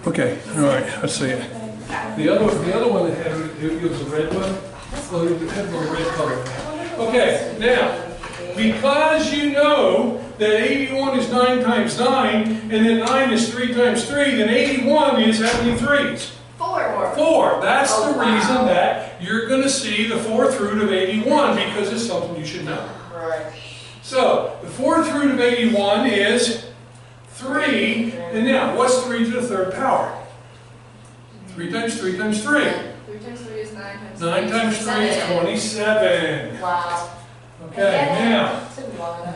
Okay, all right, let's see it. The other one that had, it was a red one. Well, it had a red color. Okay, now, because you know that 81 is 9 times 9, and then 9 is 3 times 3, then 81 is how many threes? 4. 4. That's the reason that you're going to see the fourth root of 81, because it's something you should know. Right. So, the fourth root of 81 is 3. And now, what's 3 to the third power? 3 times 3 times 3. 3 times 3 is 9 times 3. 9 times 3 is 27. Wow. Okay, now,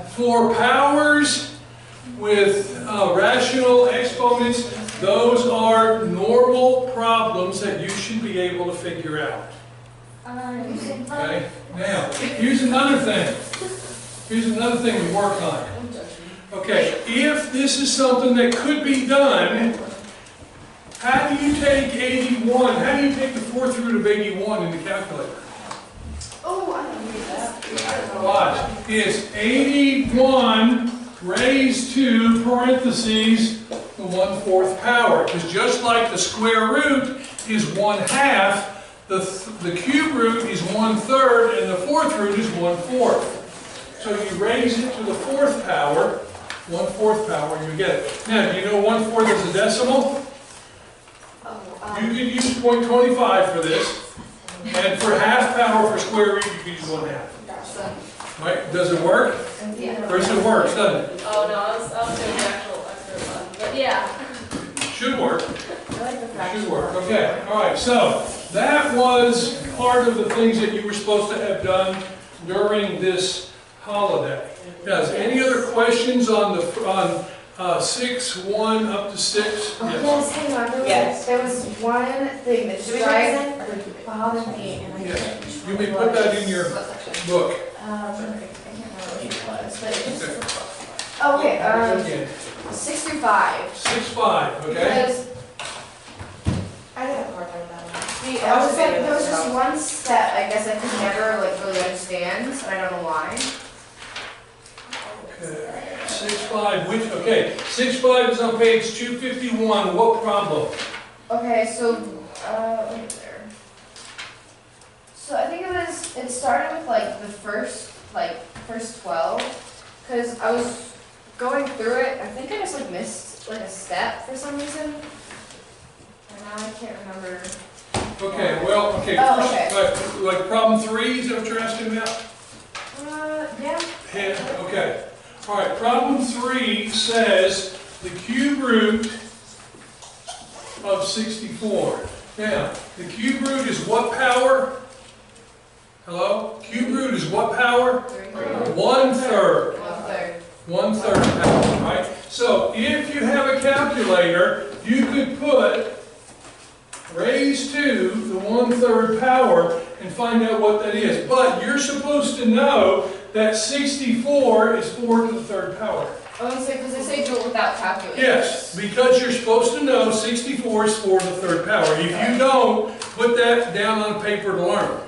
for powers with rational exponents, those are normal problems that you should be able to figure out. Okay, now, here's another thing. Here's another thing to work on. Okay, if this is something that could be done, how do you take 81? How do you take the fourth root of 81 in the calculator? Oh, I don't need that. Watch. It's 81 raised to parentheses the 1/4 power. Because just like the square root is 1/2, the cube root is 1/3, and the fourth root is 1/4. So you raise it to the fourth power, 1/4 power, and you get it. Now, do you know 1/4 is a decimal? You could use 0.25 for this, and for half power for square root, you could use 1/2. Right? Does it work? Yeah. First it works, doesn't it? Oh no, I was doing the actual extra one, but yeah. Should work. I like the fraction. Should work. Okay. All right. So that was part of the things that you were supposed to have done during this holiday. Now, is any other questions on 6, 1 up to 6? Yes, hang on. There was one thing that bothered me, and I Yes. You may put that in your book. I can't remember what it was, but it just. Okay. 6 through 5. 6, 5. Okay. Because I didn't have a hard time with that one. There was just one step I guess I could never really understand, and I don't know why. Okay. 6, 5. Which? Okay. 6, 5 is on page 251. What problem? Okay, so let me there. So I think it started with the first 12, because I was going through it. I think I just missed a step for some reason. And now I can't remember. Okay, well, okay. Oh, first, okay. like problem 3, is that what you're asking about? Yeah. Yeah, okay. All right, problem 3 says the cube root of 64. Now, the cube root is what power? Hello? Cube root is what power? 1/3. 1/3 power, right? So, if you have a calculator, you could put raised to the 1/3 power and find out what that is. But you're supposed to know that 64 is 4 to the third power. Oh, because they say do it without calculators. Yes, because you're supposed to know 64 is 4 to the third power. If you don't, put that down on paper to learn.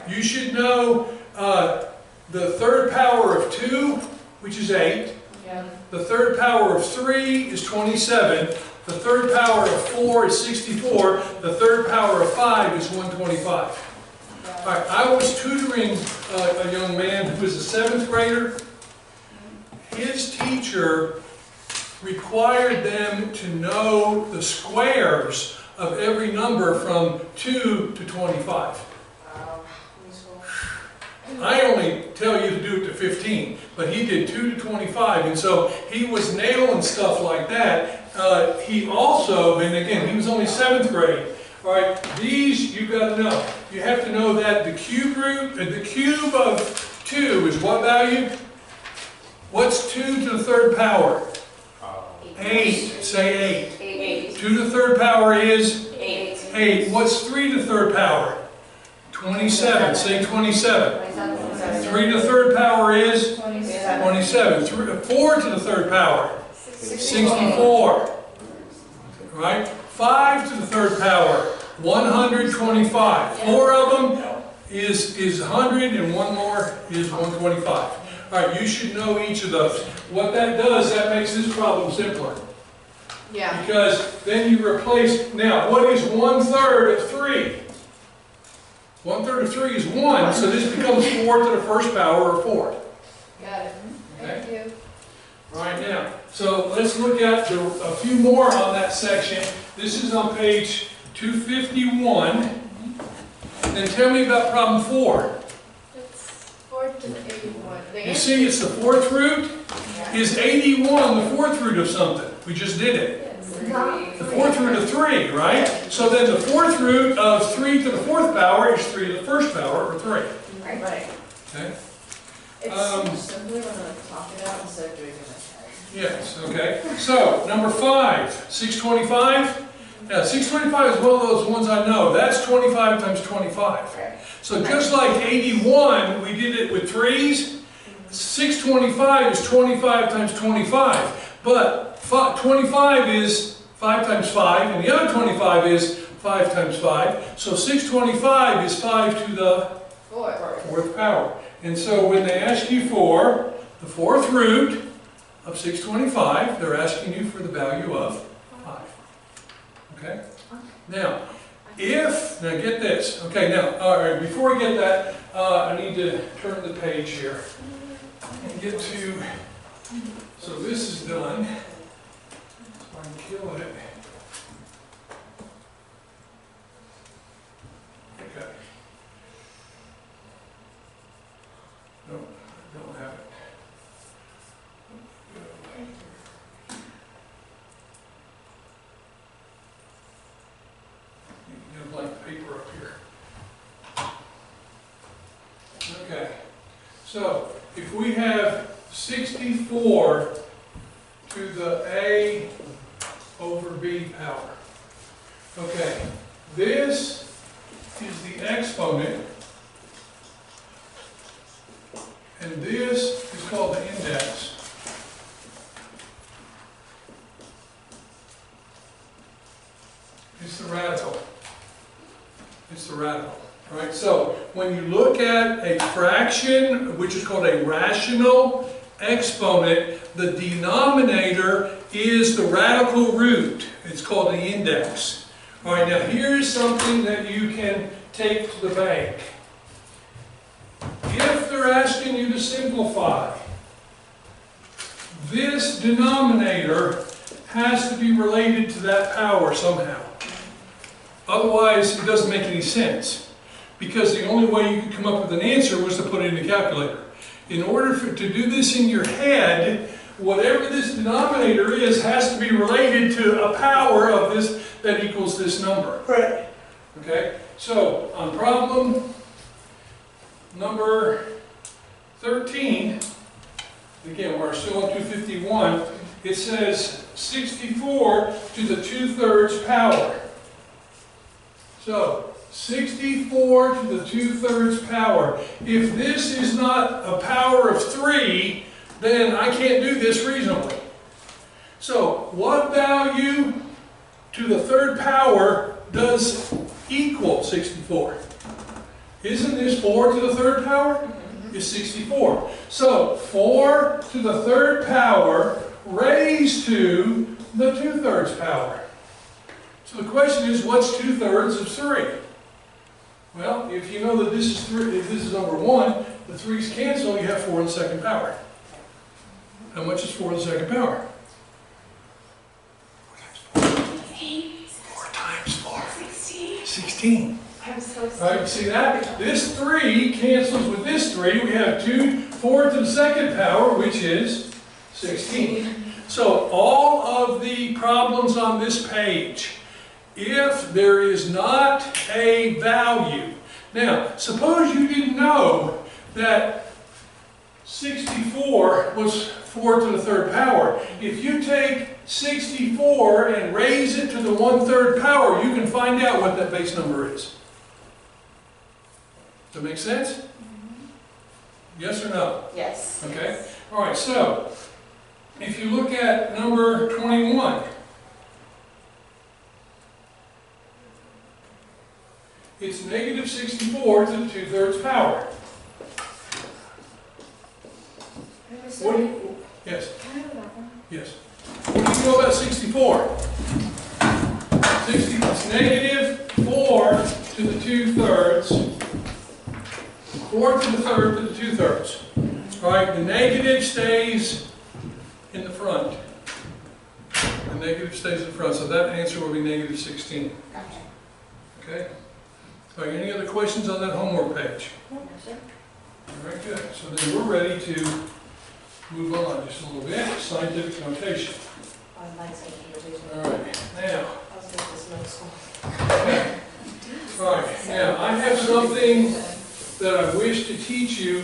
You should know the third power of 2, which is 8. Yeah. The third power of 3 is 27. The third power of 4 is 64. The third power of 5 is 125. All right, I was tutoring a young man who was a 7th grader. His teacher required them to know the squares of every number from 2 to 25. I only tell you to do it to 15, but he did 2 to 25, and so he was nailing stuff like that. He also, and again, he was only 7th grade. All right, these you've got to know. You have to know that the cube root, the cube of 2 is what value? What's 2 to the third power? 8. Say 8. 8. 2 to the third power is 8. 8. What's 3 to the third power? 27. Say 27. 3 to the third power is 27. 4 to the third power? 64. Right? 5 to the third power? 125. 4 of them is 100, and one more is 125. All right, you should know each of those. What that does, that makes this problem simpler. Yeah. Because then you replace, now what is 1/3 of 3? 1/3 of 3 is 1, so this becomes 4 to the first power or 4. Got it. Thank you. Right now, so let's look at a few more on that section. This is on page 251. And tell me about problem 4. It's 4 to the 81. You see, it's the 4th root. Is 81 the 4th root of something? We just did it. The 4th root of 3, right? So then the 4th root of 3 to the 4th power is 3 to the first power, or 3. Right. Okay? It's so much simpler when I talk it out instead of doing it in my head. Yes, okay. So, number 5, 625. Now, 625 is one of those ones I know. That's 25 times 25. So just like 81, we did it with 3's. 625 is 25 times 25. But 25 is 5 times 5, and the other 25 is 5 times 5. So 625 is 5 to the 4th power. And so when they ask you for the 4th root of 625, they're asking you for the value of 5. Okay? Now, now get this. Okay, now, all right, before we get that, I need to turn the page here and get to, so this is done. So I can kill it. Okay. No, I don't have it. Get a blank paper up here. Okay. So, if we have 64 to the A over B power. Okay, this is the exponent, and this is called the index. It's the radical. It's the radical. Right? So, when you look at a fraction, which is called a rational exponent, the denominator is the radical root. It's called the index. All right, now here's something that you can take to the bank. If they're asking you to simplify, this denominator has to be related to that power somehow. Otherwise, it doesn't make any sense. Because the only way you could come up with an answer was to put it in the calculator. In order to do this in your head, whatever this denominator is has to be related to a power of this that equals this number. Right. Okay? So, on problem number 13, again, we're still on 251, it says 64 to the 2/3 power. So, 64 to the 2/3 power. If this is not a power of 3, then I can't do this reasonably. So, what value to the 3rd power does equal 64? Isn't this 4 to the 3rd power? It's 64. So, 4 to the 3rd power raised to the 2/3 power. So the question is, what's 2/3 of 3? Well, if you know that this is 3, if this is over 1, the 3's cancel, you have 4 in the 2nd power. How much is 4 in the 2nd power? 4 times 4. 16. I'm so Right, see that? This 3 cancels with this 3. We have 4 to the 2nd power, which is 16. So all of the problems on this page, if there is not a value. Now, suppose you didn't know that 64 was 4 to the 3rd power. If you take 64 and raise it to the 1/3 power, you can find out what that base number is. Does that make sense? Yes or no? Yes. Okay. All right, so if you look at number 21, it's negative 64 to the 2/3 power. What do you, yes, yes. What do you know about 64? it's negative 4 to the 2/3. 4 to the third to the 2/3. All right, the negative stays in the front. The negative stays in front, so that answer will be negative 16. Okay? All right, any other questions on that homework page? All right, good. So then we're ready to move on just a little bit. Scientific notation. All right, now. Okay. All right, now I have something that I wish to teach you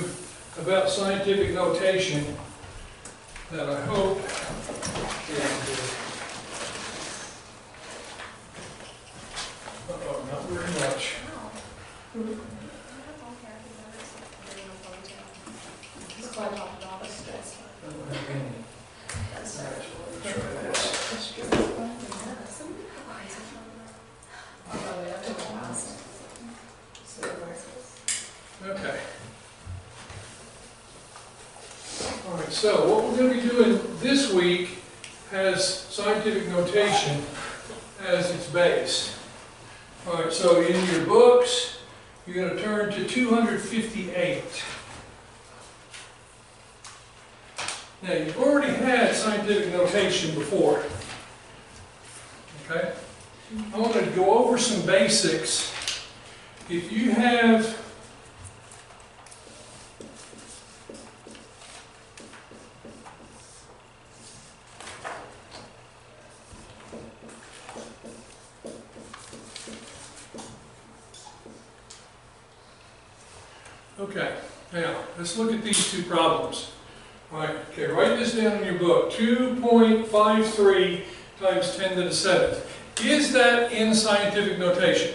about scientific notation that I hope not very much. Okay. All right, so what we're going to be doing this week has scientific notation as its base. All right, so in your books, you're going to turn to 258. Now, you've already had scientific notation before. Okay? I want to go over some basics. If you have okay, now let's look at these two problems. All right, okay, write this down in your book. 2.53 times 10 to the 7th. Is that in scientific notation?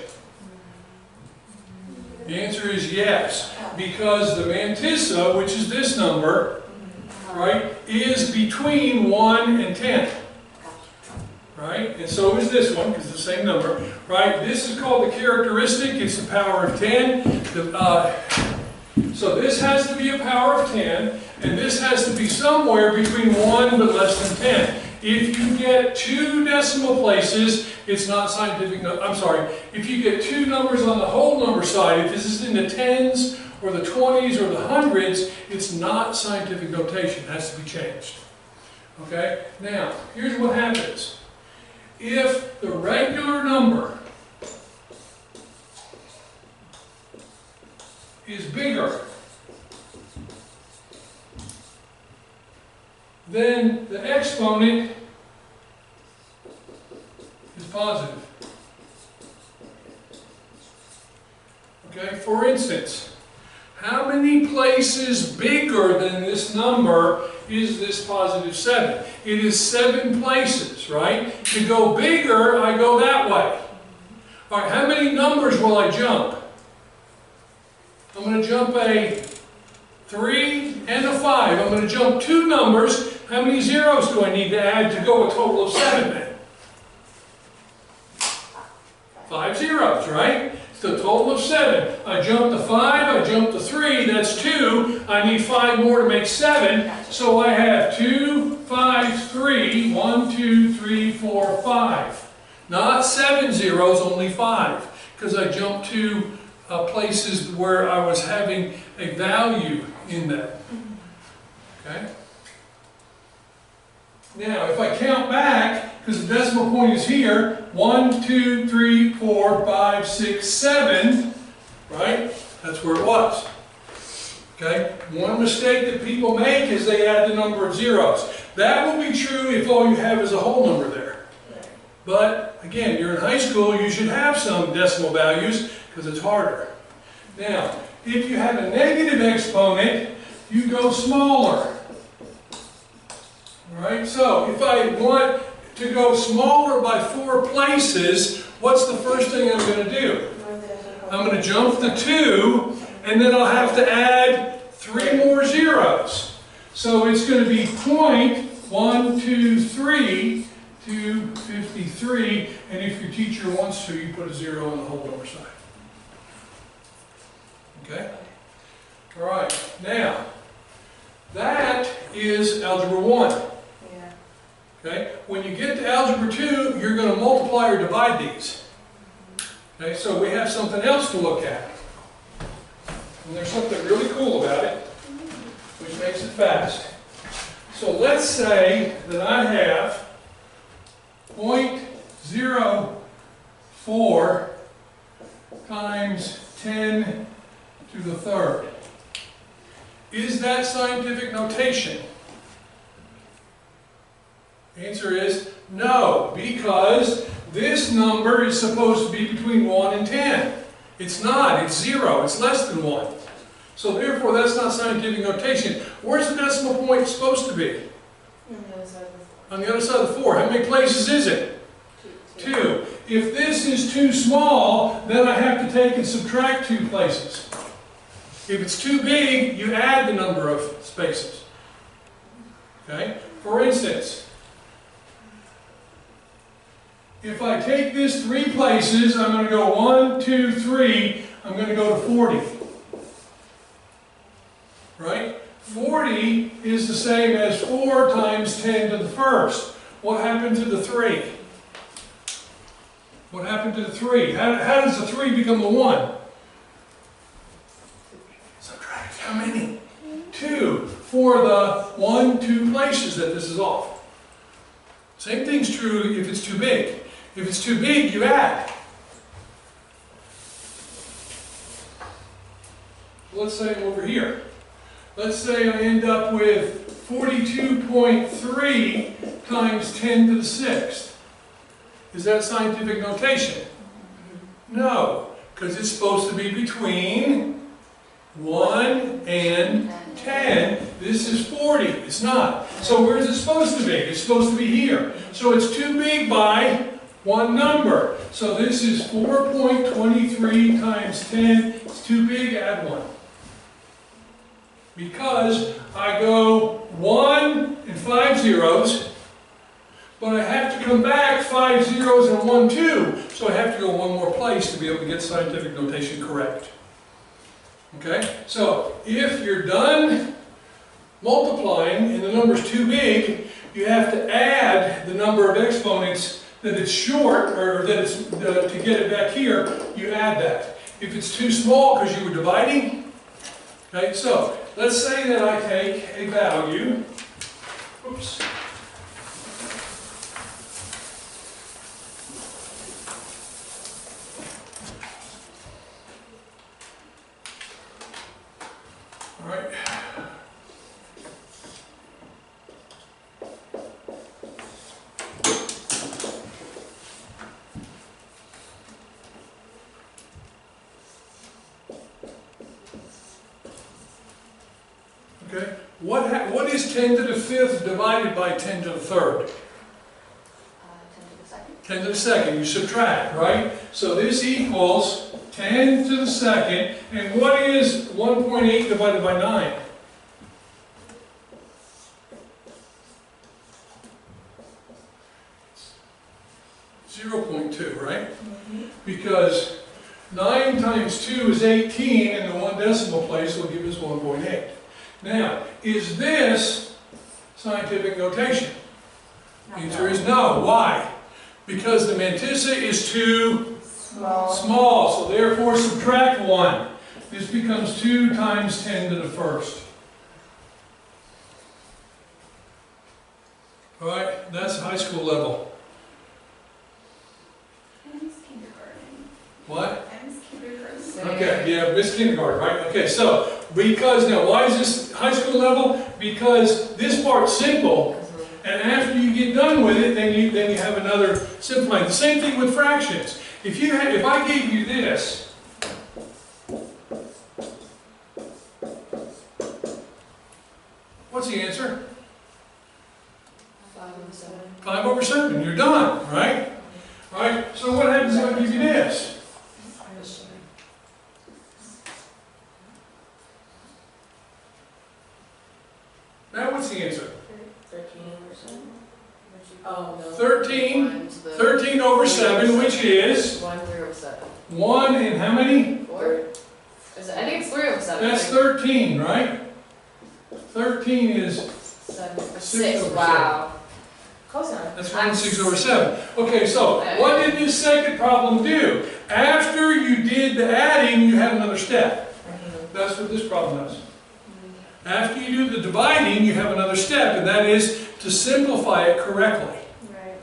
The answer is yes, because the mantissa, which is this number, right, is between 1 and 10. Right? And so is this one, because it's the same number. Right? This is called the characteristic. It's the power of 10. So this has to be a power of 10, and this has to be somewhere between 1 but less than 10. If you get two decimal places, it's not scientific. I'm sorry. If you get two numbers on the whole number side, if this is in the tens or the 20s or the hundreds, it's not scientific notation. It has to be changed. Okay? Now, here's what happens. If the regular number is bigger then the exponent is positive. Okay, for instance, how many places bigger than this number is this positive 7? It is 7 places, right? To go bigger, I go that way. All right, how many numbers will I jump? I'm going to jump a 3 and a 5. I'm going to jump 2 numbers. How many zeros do I need to add to go a total of 7 then? 5 zeros, right? It's the total of 7. I jumped the 5, I jumped the 3, that's 2. I need 5 more to make 7. So I have 2, 5, 3, 1, 2, 3, 4, 5. Not 7 zeros, only 5. Because I jumped to places where I was having a value in that. Okay? Now, if I count back, because the decimal point is here, 1, 2, 3, 4, 5, 6, 7, right? That's where it was. Okay? One mistake that people make is they add the number of zeros. That will be true if all you have is a whole number there. But, again, you're in high school, you should have some decimal values, because it's harder. Now, if you have a negative exponent, you go smaller. Alright, so if I want to go smaller by 4 places, what's the first thing I'm going to do? I'm going to jump the 2, and then I'll have to add 3 more zeros. So it's going to be 0.123 to 53, and if your teacher wants to, you put a 0 on the whole number side. Okay? Alright, now, that is Algebra 1. Okay? When you get to Algebra 2, you're going to multiply or divide these. Okay, so we have something else to look at. And there's something really cool about it, which makes it fast. So let's say that I have 0.04 times 10 to the third. Is that scientific notation? The answer is no, because this number is supposed to be between 1 and 10. It's not, it's 0, it's less than 1. So therefore that's not scientific notation. Where's the decimal point supposed to be? On the other side of the 4. How many places is it? 2. If this is too small, then I have to take and subtract 2 places. If it's too big, you add the number of spaces. Okay? For instance, if I take this 3 places, I'm going to go 1, 2, 3, I'm going to go to 40. Right? 40 is the same as 4 times 10 to the first. What happened to the 3? What happened to the 3? How does the 3 become a 1? Subtract how many? 2 for the 1, 2 places that this is off. Same thing's true if it's too big. If it's too big, you add. Let's say I'm over here. Let's say I end up with 42.3 times 10 to the 6th. Is that scientific notation? No, because it's supposed to be between 1 and 10. This is 40. It's not. So where is it supposed to be? It's supposed to be here. So it's too big by one number. So this is 4.23 times 10. It's too big, add 1. Because I go 1 and 5 zeros, but I have to come back 5 zeros and 1, 2. So I have to go one more place to be able to get scientific notation correct. Okay? So if you're done multiplying and the number's too big, you have to add the number of exponents that it's short, or that it's to get it back here, you add that. If it's too small because you were dividing, okay, so let's say that I take a value, oops, all right. Okay, what is 10 to the 5th divided by 10 to the 3rd? 10 to the 2nd. You subtract, right? So this equals 10 to the 2nd. And what is 1.8 divided by 9? 0.2, right? Because 9 times 2 is 18, and the 1 decimal place will give us 1.8. Now, is this scientific notation? The answer is no. Why? Because the mantissa is too small, so therefore subtract 1. This becomes 2 times 10 to the 1st. All right, that's high school level. What? Okay, yeah, Miss Kindergarten, right? Okay, so, because, now why is this high school level? Because this part's simple, and after you get done with it, then you have another simplifying. The same thing with fractions. If I gave you this, what's the answer? 5/7. 5/7. You're done, right? All right, so what happens if I give you this? Now what's the answer? 13%. Oh, no. 13 over 7, which is 1/3/7. 1 and how many? 4? I think it's 3/7. That's 13, right? 13 is 6. over Wow. Close enough. That's 1/6 over 7. Okay, so what did this second problem do? After you did the adding, you had another step. That's what this problem does. After you do the dividing, you have another step, and that is to simplify it correctly. Right.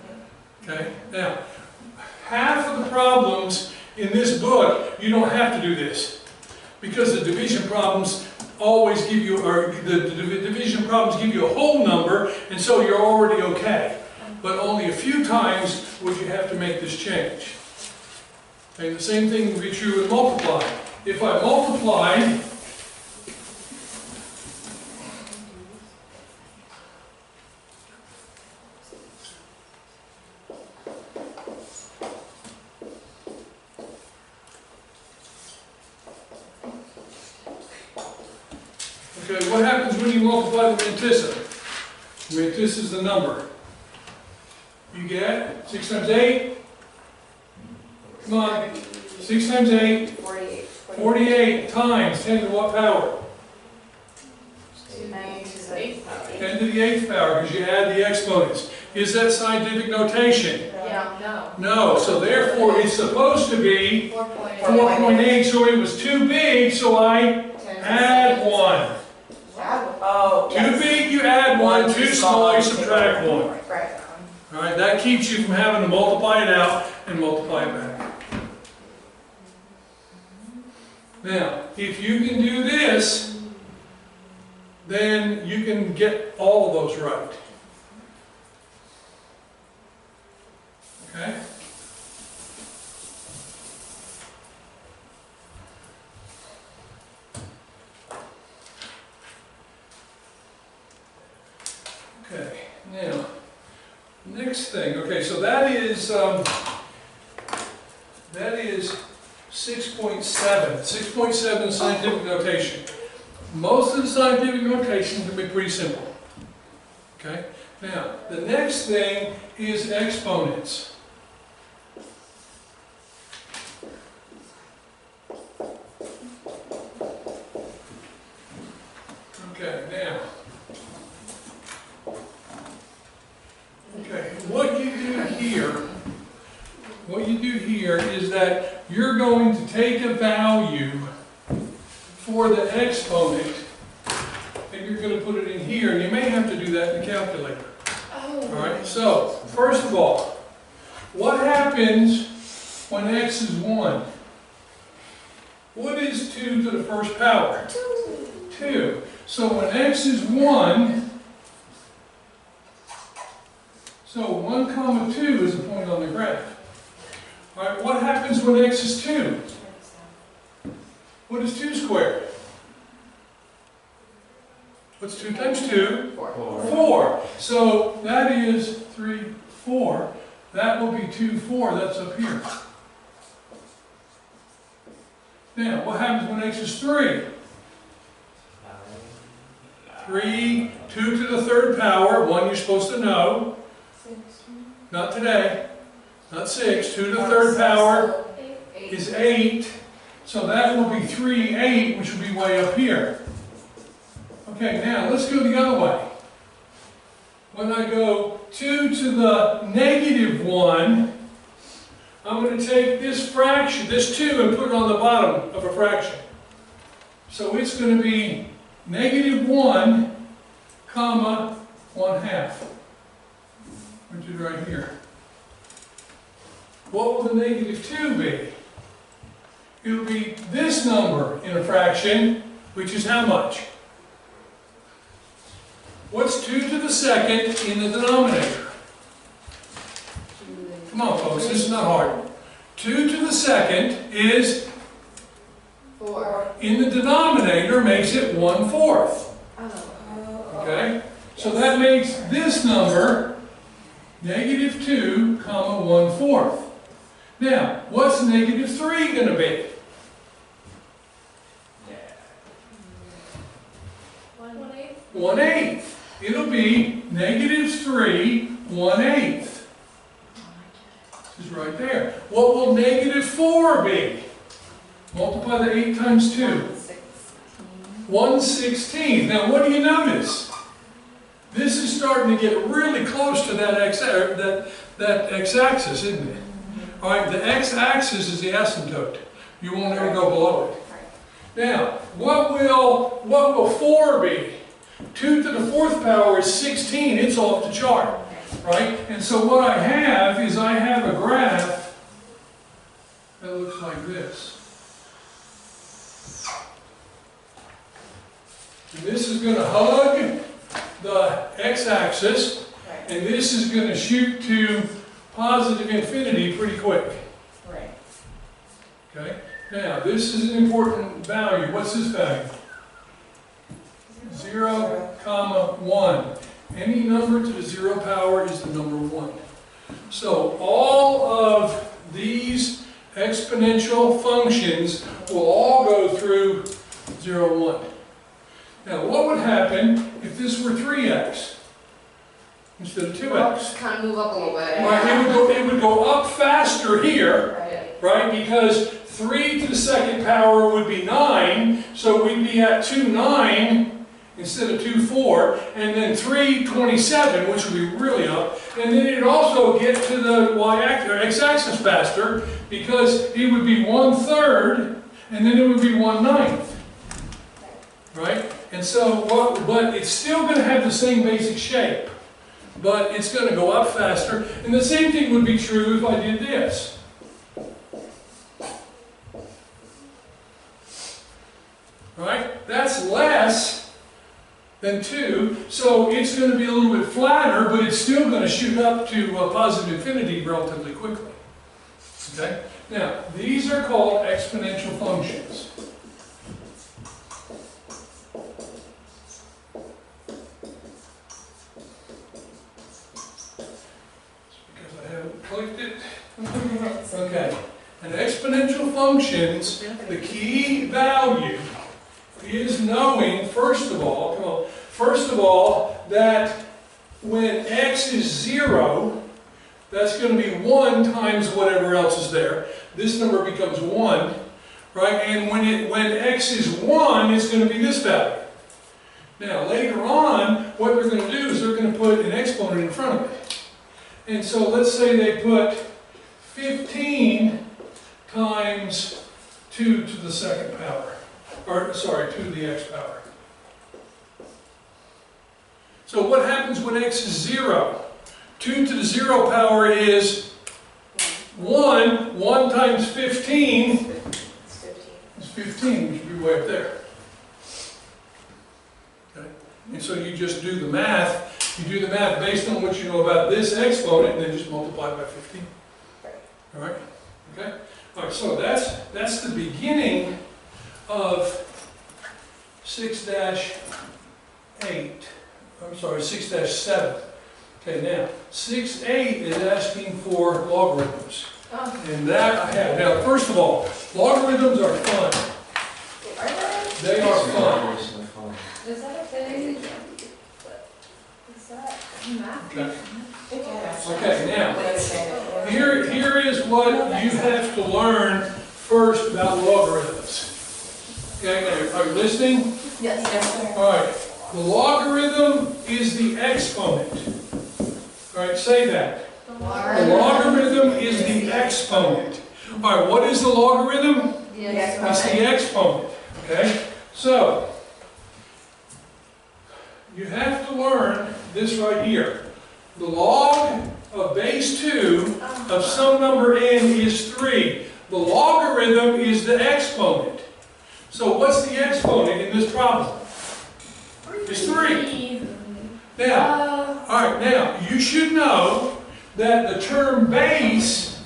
Okay? Now, half of the problems in this book, you don't have to do this. Because the division problems always give you, or the division problems give you a whole number, and so you're already okay. But only a few times would you have to make this change. Okay, the same thing would be true with multiplying. If I multiplied okay, what happens when you multiply the mantissa? The mantissa is the number. You get 6 times 8. Come on. 6 times 8. 48. 48 times 10 to what power? 10 to the 8th power. 10 to the 8th power, because you add the exponents. Is that scientific notation? Yeah, No. So therefore it's supposed to be 4.8. 4.8, so it was too big, so I add 1. Oh, Too big, you add 1. Too small, you subtract 1. Right. All right, that keeps you from having to multiply it out and multiply it back. Now, if you can do this, then you can get all of those right. Okay? Okay, now, next thing. Okay, so that is 6.7. 6.7 scientific notation. Most of the scientific notation can be pretty simple. Okay? Now, the next thing is exponents. Okay, now. Okay, what you do here is that you're going to take a value for the exponent and you're going to put it in here, and you may have to do that in the calculator. Oh. All right, so first of all, what happens when x is 1? What is 2 to the first power? 2. So when x is 1, so 1 comma 2 is a point on the graph. All right, what happens when x is 2? What is 2 squared? What's 2 times 2? 4. So that is 3, 4. That will be 2, 4. That's up here. Now, what happens when x is 3? 3, 2 to the third power, 1 you're supposed to know. Not today. Not 6. 2 to the third power is 8. So that will be 3, 8, which will be way up here. Okay, now let's go the other way. When I go 2 to the negative 1, I'm going to take this fraction, this 2, and put it on the bottom of a fraction. So it's going to be negative 1, comma, 1/2. Which is right here. What will the negative 2 be? It'll be this number in a fraction, which is how much? What's 2 to the second in the denominator? Come on, folks, this is not hard. 2 to the second is 4. in the denominator makes it 1/4. Oh. Okay? So that makes this number negative 2, comma 1/4. Now, what's negative 3 going to be? 1/8. 1/8. It'll be negative 3, 1/8. This is right there. What will negative 4 be? Multiply the 8 times 2. 1/16. Now, what do you notice? This is starting to get really close to that x-axis, isn't it? All right, the x-axis is the asymptote. You won't ever go below it. Now, what will 4 be? 2 to the 4th power is 16. It's off the chart, right? And so what I have is I have a graph that looks like this. And this is going to hug the x-axis, and this is going to shoot to positive infinity pretty quick. Right. Okay? Now, this is an important value. What's this value? 0, 1. Any number to the 0 power is the number 1. So all of these exponential functions will all go through 0, 1. Now, what would happen if this were 3x instead of 2x? I'll just kind of move up a little bit. Right, it would go up faster here, right? Because 3 to the 2nd power would be 9, so we'd be at 2, 9 instead of 2, 4, and then 3, 27, which would be really up. And then it'd also get to the x-axis faster, because it would be 1/3, and then it would be 1/9, right? And so, but it's still going to have the same basic shape, but it's going to go up faster. And the same thing would be true if I did this. Right? That's less than 2, so it's going to be a little bit flatter, but it's still going to shoot up to positive infinity relatively quickly. Okay? Now, these are called exponential functions. Because I haven't clicked it. Okay. And exponential functions, the key value is knowing, first of all, that when x is 0, that's going to be 1 times whatever else is there. This number becomes 1, right? And when x is 1, it's going to be this value. Now, later on, what they're going to do is they're going to put an exponent in front of it. And so let's say they put 15 times 2 to the 2nd power. Or, sorry, 2 to the x power. So what happens when x is 0? 2 to the 0 power is 1. 1 times 15 is 15, which would be way up there. Okay? And so you just do the math. You do the math based on what you know about this exponent, and then just multiply by 15. All right? Okay? All right, so that's the beginning of 6-8. I'm sorry, 6-7. Okay, now, 6-8 is asking for logarithms. And that I have. Now, first of all, logarithms are fun. They are fun. Is that a thing? Is that math? Okay, now, here is what you have to learn first about logarithms. Okay, now, are you listening? Yes. All right. The logarithm is the exponent. All right, say that. The logarithm is the exponent. All right, what is the logarithm? It's the exponent. Okay? So, you have to learn this right here. The log of base 2 of some number n is 3. The logarithm is the exponent. So what's the exponent in this problem? It's 3. Now, all right, now, you should know that the term base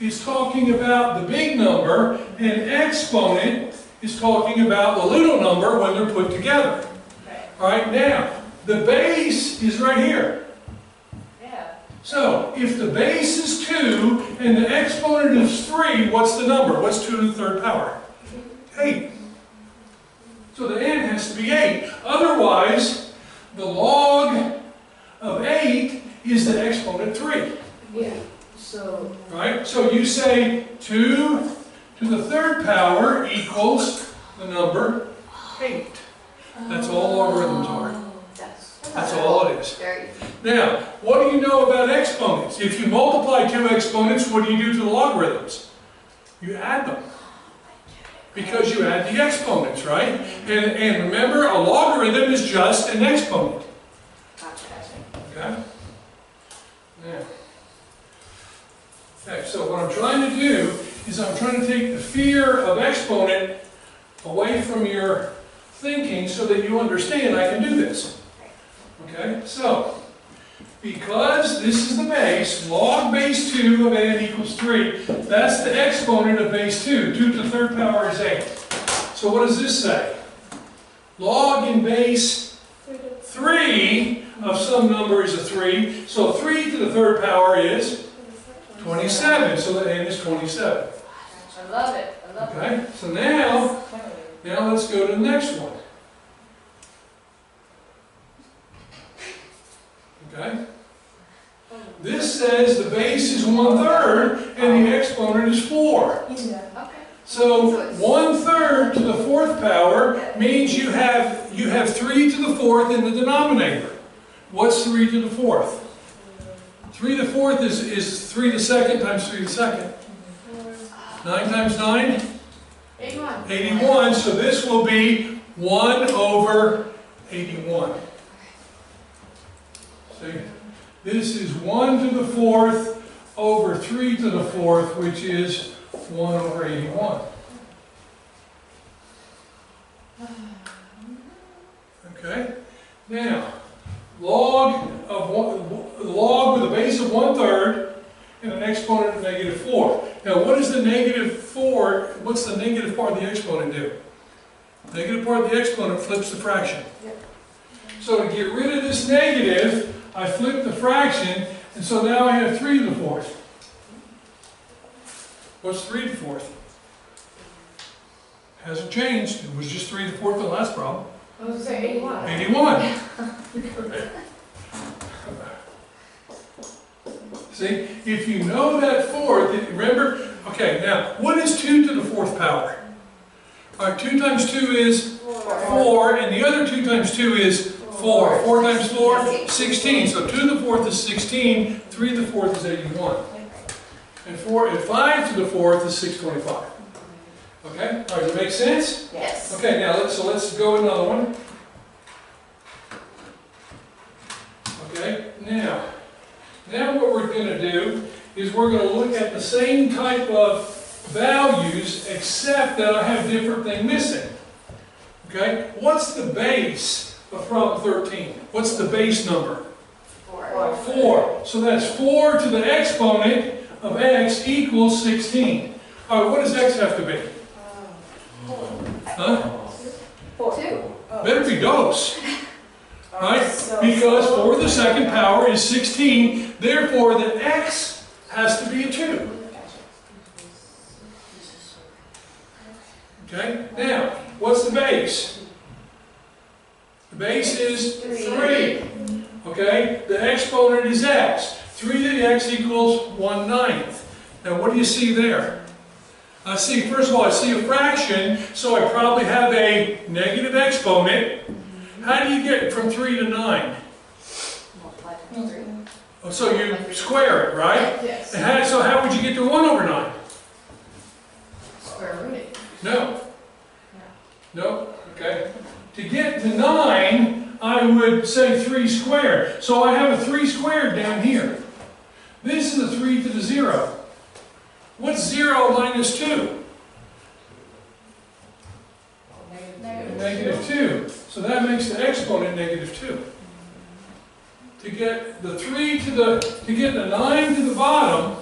is talking about the big number, and exponent is talking about the little number when they're put together. All right, now, the base is right here. So, if the base is 2 and the exponent is 3, what's the number? What's 2 to the 3rd power? 8. So the n has to be 8. Otherwise, the log of 8 is the exponent 3. Yeah. So. Right? So you say 2 to the 3rd power equals the number 8. That's all logarithms are. That's all it is. this. Very. Now, what do you know about exponents? If you multiply two exponents, what do you do to the logarithms? You add them. Because you add the exponents, right? And remember, a logarithm is just an exponent. Gotcha. Okay? Yeah. Okay, so what I'm trying to do is I'm trying to take the fear of exponent away from your thinking so that you understand I can do this. Okay, so because this is the base, log base 2 of n equals 3, that's the exponent of base 2. 2 to the third power is 8. So what does this say? Log in base 3 of some number is a 3, so 3 to the third power is 27, so the n is 27. I love it. I love it. Okay, so now let's go to the next one. Okay? This says the base is 1/3 and the exponent is 4. Okay. So 1/3 to the fourth power means you have 3 to the fourth in the denominator. What's 3 to the fourth? 3 to the fourth is 3 to the second times 3 to the second. 9 times 9? 81. 81, so this will be 1 over 81. See? This is 1 to the fourth over 3 to the fourth, which is 1 over 81. Okay? Now, log with a base of 1/3 and an exponent of -4. Now, what is the -4? What's the negative part of the exponent do? Negative part of the exponent flips the fraction. Yep. So to get rid of this negative, I flip the fraction, and so now I have 3 to the fourth. What's 3 to the fourth? Hasn't changed. It was just 3 to the fourth in the last problem. I was going to say 81. 81. See, if you know that fourth, remember, okay, now, what is 2 to the fourth power? All right, 2 times 2 is 4, and the other 2 times 2 is 4. 4 times 4, 16. So 2 to the fourth is 16, 3 to the fourth is 81. And 5 to the fourth is 625. Okay? All right, does that make sense? Yes. Okay, now let's go another one. Okay, now what we're going to do is we're going to look at the same type of values, except that I have different thing missing. Okay, what's the base of problem 13? What's the base number? 4. 4. So that's 4 to the exponent of x equals 16. All right, what does x have to be? Huh? 2. Better be dose. Right? Because 4 to the second power is 16, therefore the x has to be a 2. Okay? Now, what's the base? The base is 3. Okay? The exponent is x. 3 to the x equals 1/9. Now, what do you see there? I see, first of all, I see a fraction, so I probably have a negative exponent. How do you get from 3 to 9? Multiply times 3. Oh, so you square it, right? Yes. And so how would you get to 1 over 9? Square root it. No. No? Okay. To get to 9, I would say 3 squared. So I have a 3 squared down here. This is a 3 to the 0. What's 0 minus 2? Negative 2. So that makes the exponent negative 2. To get the 9 to the bottom,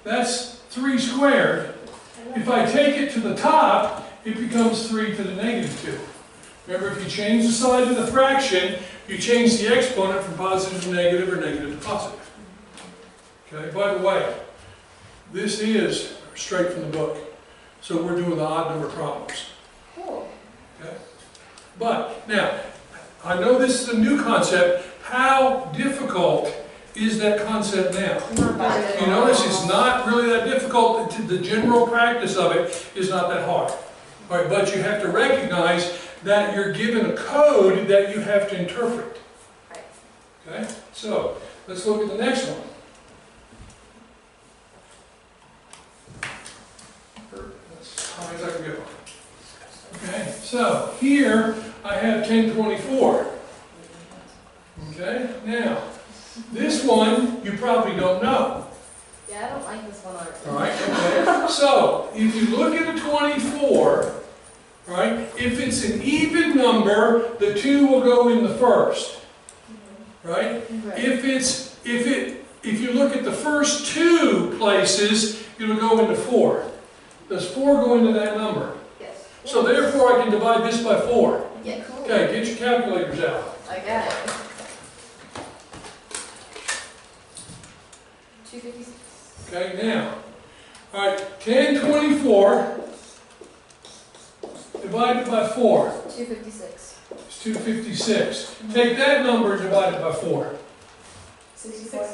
that's 3 squared. If I take it to the top, it becomes 3 to the negative 2. Remember, if you change the sign of the fraction, you change the exponent from positive to negative or negative to positive. Okay, by the way, this is straight from the book. So we're doing the odd number problems. Cool. Okay? But, now, I know this is a new concept. How difficult is that concept now? You notice it's not really that difficult. The general practice of it is not that hard. All right, but you have to recognize that you're given a code that you have to interpret. Okay, so let's look at the next one. That's as high as I can go. Okay, so here I have 1024. Okay, now this one you probably don't know. Yeah, I don't like this one already. All right, okay. So if you look at a 24, right, if it's an even number, the 2 will go in the first. Right? If you look at the first 2 places, it'll go into 4. Does 4 go into that number? Yes. So therefore I can divide this by 4. Yeah, cool. Okay, get your calculators out. I got it. 256. Okay, now, all right, 1024 divided by 4 256. is 256. Take that number and divide it by 4. 64.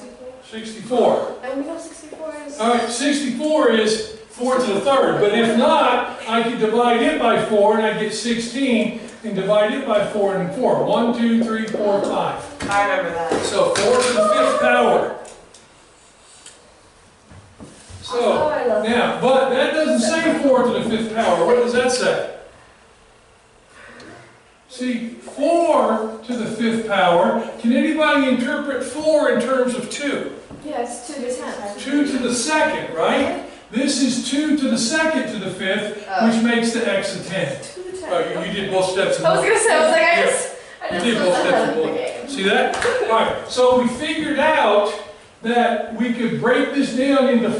64. And we know 64 is... All right, 64 is 4 to the third, but if not, I could divide it by 4 and I get 16 and divide it by 4 and 4. 1, 2, 3, 4, 5. I remember that. So 4 to the 5th power. So, now, but that doesn't say 4 to the 5th power. What does that say? See, 4 to the 5th power, can anybody interpret 4 in terms of 2? Yeah, it's 2 to 10. 2 to the 2nd, right? This is 2 to the 2nd to the 5th, which makes the x a 10. 2 to 10. Oh, you did both steps in I was one. gonna say, I was like, I Yeah. just You did both steps in one. See that? Alright, so we figured out that we could break this down into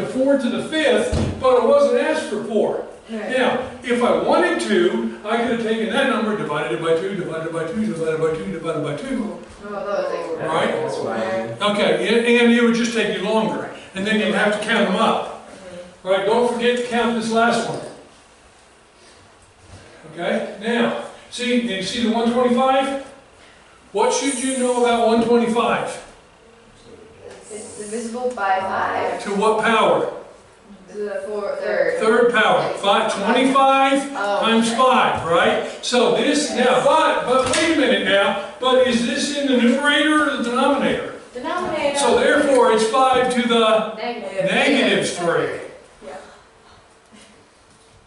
4 to the 5th, but it wasn't asked for 4. Right. Now, if I wanted to, I could have taken that number, divided it by 2, divided by 2, divided by 2, divided by 2. Oh, that was like... Right? That's why. Okay, and it would just take you longer. And then you'd have to count them up. Right, don't forget to count this last one. Okay, now, you see the 125? What should you know about 125? It's divisible by 5. To what power? The third. Third power. 25 times 5, right? So this, now, but wait a minute now, but is this in the numerator or the denominator? Denominator. So therefore it's 5 to the Negative. negative 3. Yeah.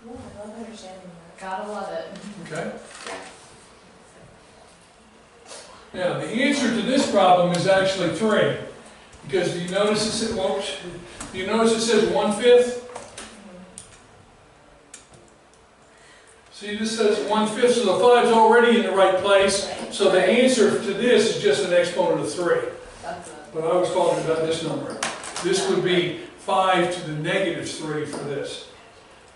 Oh, I love understanding that. Gotta love it. Okay? Now, the answer to this problem is actually 3. Because do you notice it says, do you notice it says 1/5? See, this says 1/5, so the 5's already in the right place. So the answer to this is just an exponent of 3. That's it. But I was talking about this number. This would be 5 to the negative 3 for this.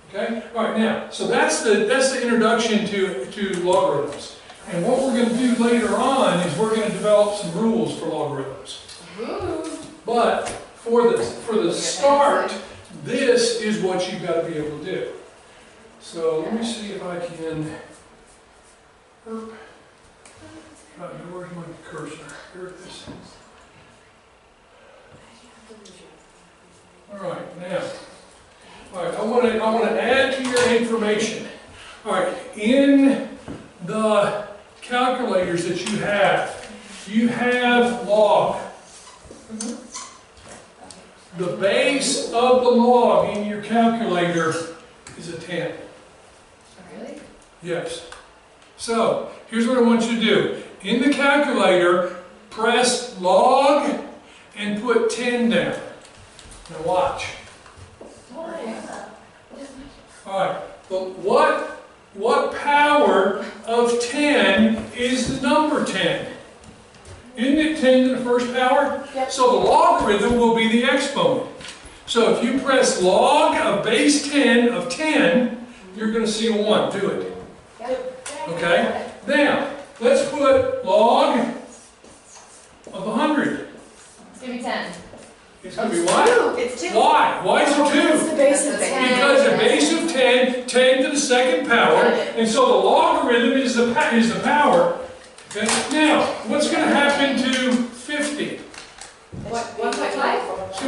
Okay? All right, now, so that's the introduction to logarithms. And what we're going to do later on is we're going to develop some rules for logarithms. But for the start, this is what you've got to be able to do. So let me see if I can. Where's my cursor? Here it is. All right, now. All right, I want to add to your information. All right, in the calculators that you have log. The base of the log in your calculator is a 10. Really? Yes. So, here's what I want you to do. In the calculator, press log and put 10 down. Now watch. Alright, but what power of 10 is the number 10? Isn't it 10 to the first power? Yep. So the logarithm will be the exponent. So if you press log of base 10 of 10, you're going to see a 1. Do it. Okay? Now, let's put log of 100. It's going to be 10. It's going to be what? It's 2. Why? Why is it 2? It's the base of 10. Because the base of 10, 10 to the second power, and so the logarithm is the power. Okay? Now, what's going to happen to 50? What, 1.5? It's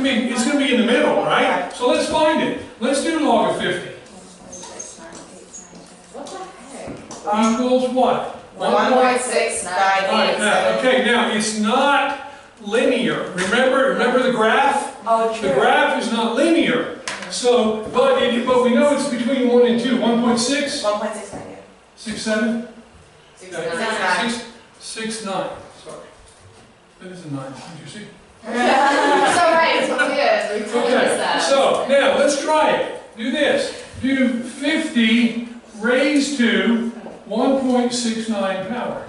going to be in the middle, right? So let's find it. Let's do log of 50. What the heck? Equals what? 1.698. Okay, now it's not linear. Remember the graph? Oh, The graph is not linear. So, but we know it's between 1 and 2. 1.6? 1.698. 6.7? 6.9. 6.9. Sorry. That is a 9. Did you see? It's alright, it's good. We totally missed Okay, that. so now let's try it. Do this. Do 50 raised to 1.69 power.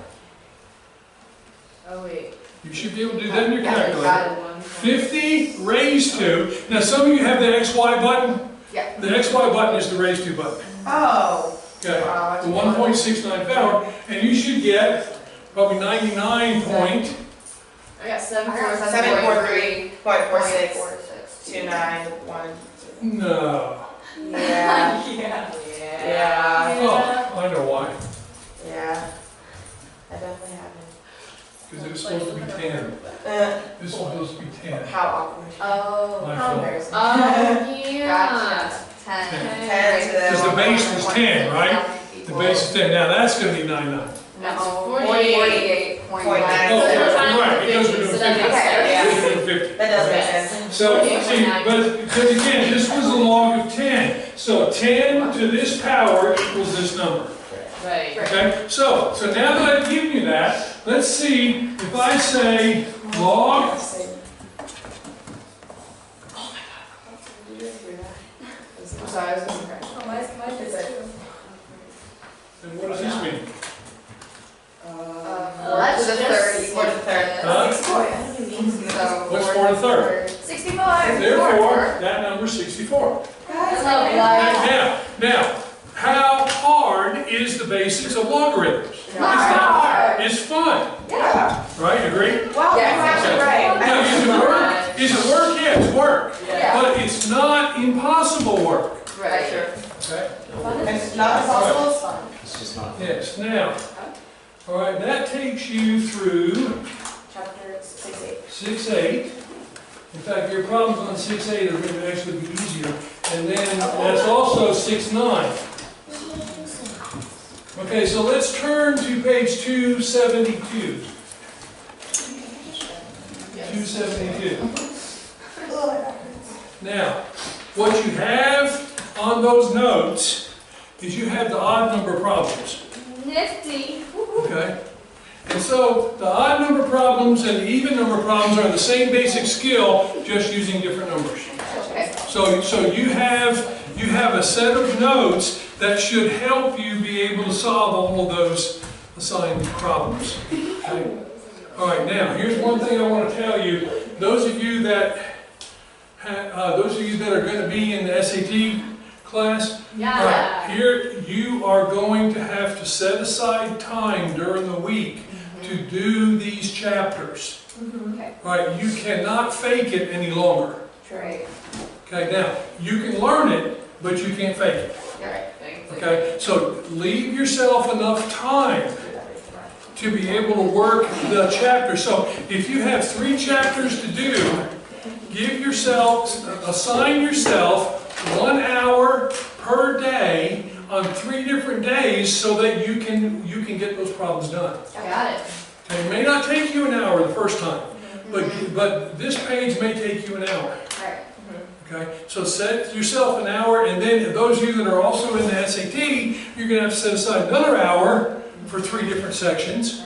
Oh, wait. You should be able to do that in your Yeah, you calculator. got it. 50 raised to, now some of you have the XY button. Yeah. The XY button is the raised to button. Oh. Okay, Wow, the 1.69 power, and you should get probably 99 point. I got 743.46. 7.46. 291. No. Yeah. Yeah. Oh, I know why. Yeah. I definitely have Because it was supposed to be 10. it. This was supposed to be 10. How awkward. Oh. My fault. Embarrassing. Oh, yeah. Gotcha. 10. 10 to the Because the base was 10, right? The base is 10. Now that's going to be 99. That's No, 48. 48.9. Oh, right, because we're doing 50. So that makes Okay, sense. yeah. We're doing 50. That does make Yes. sense. So, see, but because again, this was a log of 10. So 10 to this power equals this number. Right. Okay? So now that I've given you that, let's see if I say log. I'm sorry, I was just correct. And what does this mean? Well, that's the just 30. 4 to the third. Huh? So, What's 4 to the third? 65. Therefore, that number's 64. That's not like. Now, how hard is the basics of logarithms? It's Not not hard. hard. It's fun, Yeah. right? Agree? Well, Yeah, you're actually right. Now, is it work? Is it work? Yeah, it's work. Yeah. But it's not impossible work. Right. Okay? And it's not impossible, it's fun. It's just not. Yes. Now, all right, that takes you through Chapter 6-8. 6-8. In fact, your problems on 6-8 are going to actually be easier. And then that's also 6-9. Okay, so let's turn to page 272. 272. Now, what you have on those notes is you have the odd number problems. Nifty. Okay? And so the odd number problems and the even number problems are the same basic skill, just using different numbers. Okay. So you have a set of notes that should help you be able to solve all of those assigned problems. Okay? All right, now here's one thing I want to tell you. Those of you that are going to be in the SAT class, Yeah. here you are going to have to set aside time during the week to do these chapters. Okay. All right, you cannot fake it any longer. Right. Okay, now you can learn it, but you can't fake it. Right. Okay, so leave yourself enough time to be able to work the chapter. So if you have 3 chapters to do, assign yourself 1 hour per day on 3 different days so that you can get those problems done. Got it. Okay, it may not take you an hour the first time, but this page may take you an hour. Right. Okay, so set yourself an hour, and then those of you that are also in the SAT, you're going to have to set aside another hour for 3 different sections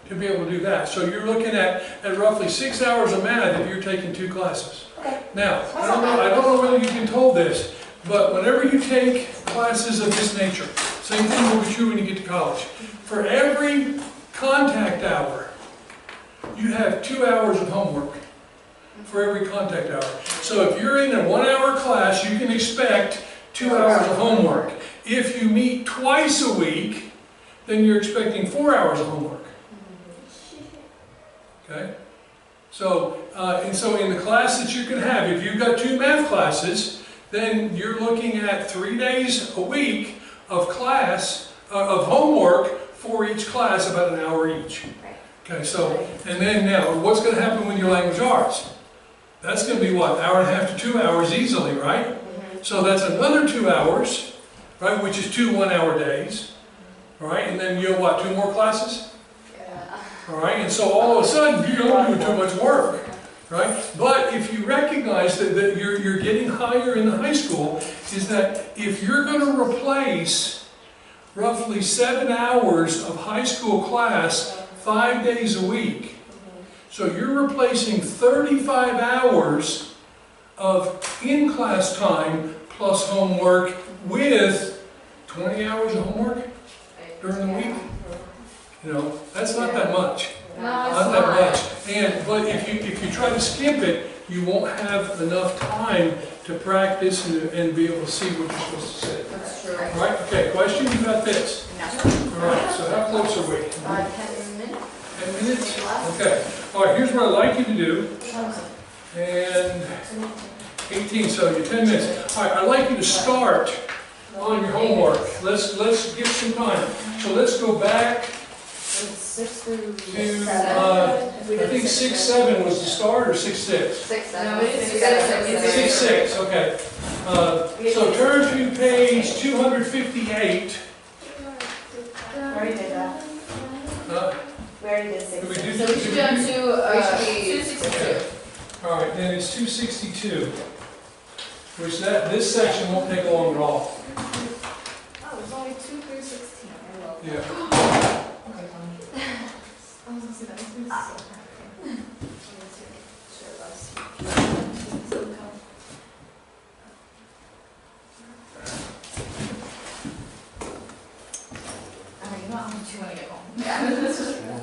to be able to do that. So you're looking at roughly 6 hours of math if you're taking 2 classes. Okay. Now, I don't know whether you've been told this, but whenever you take classes of this nature, same thing will be true when you get to college. For every contact hour, you have 2 hours of homework. For every contact hour. So if you're in a 1 hour class, you can expect 2 hours of homework. If you meet twice a week, then you're expecting 4 hours of homework. Okay? So, and so in the class that you can have, if you've got 2 math classes, then you're looking at 3 days a week of class, of homework for each class, about an hour each. Okay, so, and then now, what's going to happen with your language arts? That's going to be what, 1.5 to 2 hours easily, right? So that's another 2 hours, right, which is 2 1-hour days, All right, and then you have what, 2 more classes? Yeah. All right, and so all of a sudden, you're doing too much work, right? But if you recognize that you're getting higher in the high school, is that if you're going to replace roughly 7 hours of high school class 5 days a week, so you're replacing 35 hours of in-class time plus homework with 20 hours of homework during the week. You know, that's not that much. No, Not that much. But if you try to skip it, you won't have enough time to practice and be able to see what you're supposed to say. That's true. All right, okay, question about this? No. All right, so how close are we? 10 minutes? 10 minutes? Okay. All right, here's what I'd like you to do. And 18, so you're 10 minutes. All right, I'd like you to start on your homework. Let's get some time. So let's go back 6 through to, 7. I think 6, 7 was the start, or 6, 6? 6, 7. No, it's 6, 6, 6, okay. So turn to page 258. We already did that. Uh, We already did Did we 6. do- So we should be on to We should be- 262. All right, then it's 262, which this section won't take long at all. Oh, it's only 2 through 16. I love Yeah. Okay, Tommy. I was gonna say that makes me so happy. Sure loves Alright, you know what, I'm too gonna get home. Yeah.